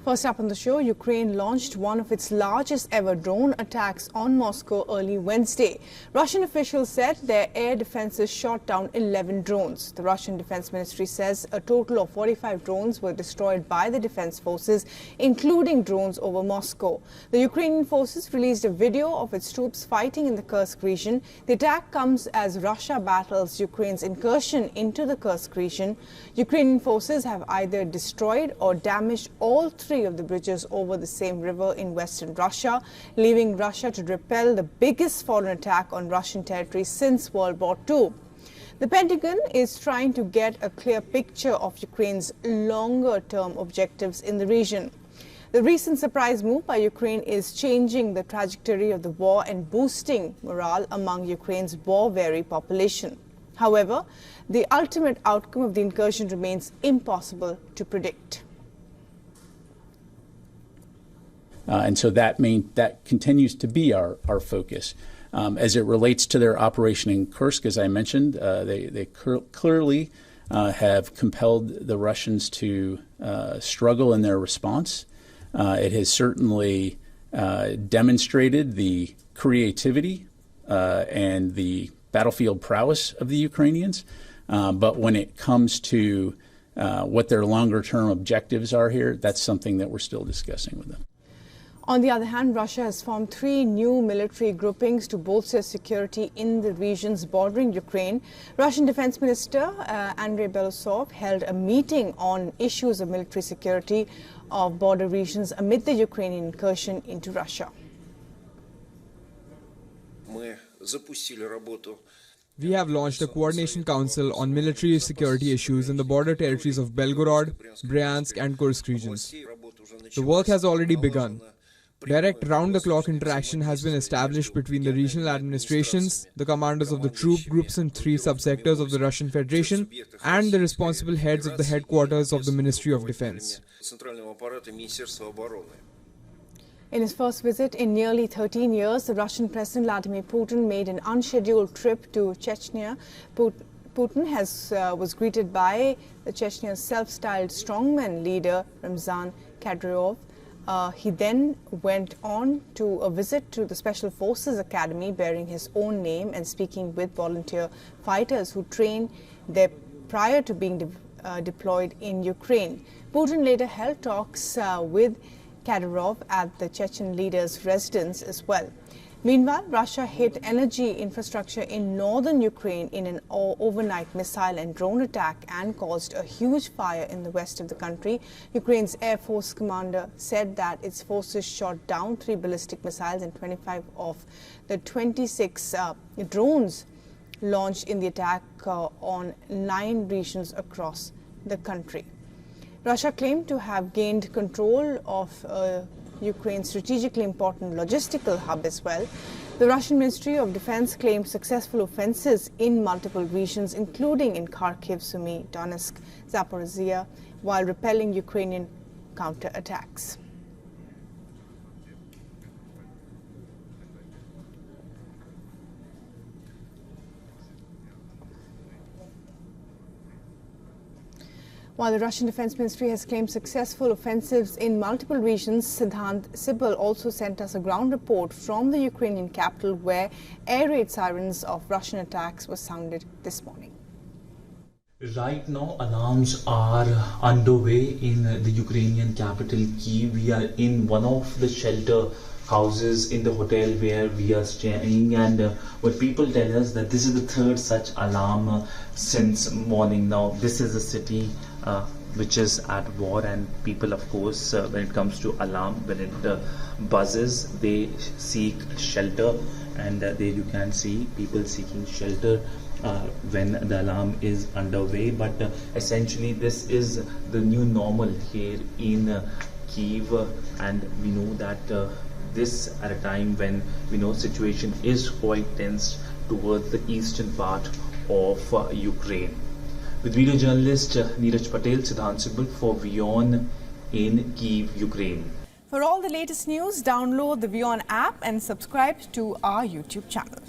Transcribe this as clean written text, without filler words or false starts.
First up on the show, Ukraine launched one of its largest ever drone attacks on Moscow early Wednesday. Russian officials said their air defenses shot down 11 drones. The Russian Defense Ministry says a total of 45 drones were destroyed by the defense forces, including drones over Moscow. The Ukrainian forces released a video of its troops fighting in the Kursk region. The attack comes as Russia battles Ukraine's incursion into the Kursk region. Ukrainian forces have either destroyed or damaged all three of the bridges over the same river in western Russia, leaving Russia to repel the biggest foreign attack on Russian territory since World War II. The Pentagon is trying to get a clear picture of Ukraine's longer-term objectives in the region. The recent surprise move by Ukraine is changing the trajectory of the war and boosting morale among Ukraine's war-weary population. However, the ultimate outcome of the incursion remains impossible to predict. And so that continues to be our focus. As it relates to their operation in Kursk, as I mentioned, they clearly have compelled the Russians to struggle in their response. It has certainly demonstrated the creativity and the battlefield prowess of the Ukrainians. But when it comes to what their longer-term objectives are here, that's something that we're still discussing with them. On the other hand, Russia has formed 3 new military groupings to bolster security in the regions bordering Ukraine. Russian Defense Minister Andrei Belousov held a meeting on issues of military security of border regions amid the Ukrainian incursion into Russia. We have launched a coordination council on military security issues in the border territories of Belgorod, Bryansk and Kursk regions. The work has already begun. Direct round-the-clock interaction has been established between the regional administrations, the commanders of the troop groups in 3 subsectors of the Russian Federation, and the responsible heads of the headquarters of the Ministry of Defense. In his first visit in nearly 13 years, the Russian President Vladimir Putin made an unscheduled trip to Chechnya. Putin was greeted by the Chechnya's self-styled strongman leader Ramzan Kadyrov. He then went on to a visit to the Special Forces Academy bearing his own name and speaking with volunteer fighters who trained there prior to being deployed in Ukraine. Putin later held talks with Kadyrov at the Chechen leader's residence as well. Meanwhile, Russia hit energy infrastructure in northern Ukraine in an overnight missile and drone attack and caused a huge fire in the west of the country. Ukraine's Air Force commander said that its forces shot down 3 ballistic missiles and 25 of the 26 drones launched in the attack on 9 regions across the country. Russia claimed to have gained control of Ukraine's strategically important logistical hub as well. The Russian Ministry of Defense claimed successful offensives in multiple regions, including in Kharkiv, Sumy, Donetsk, Zaporizhia, while repelling Ukrainian counterattacks. While the Russian Defense Ministry has claimed successful offensives in multiple regions, Siddhant Sibal also sent us a ground report from the Ukrainian capital where air raid sirens of Russian attacks were sounded this morning. Right now, alarms are underway in the Ukrainian capital, Kyiv. We are in one of the shelter houses in the hotel where we are staying, and what people tell us that this is the 3rd such alarm since morning. Now, this is a city which is at war, and people, of course, when it comes to alarm, when it buzzes, they seek shelter, and there you can see people seeking shelter when the alarm is underway. But essentially this is the new normal here in Kyiv, and we know that this at a time when we know situation is quite tense towards the eastern part of Ukraine. With video journalist Neeraj Patel, Siddhant Sibal for WION in Kyiv, Ukraine. For all the latest news, download the WION app and subscribe to our YouTube channel.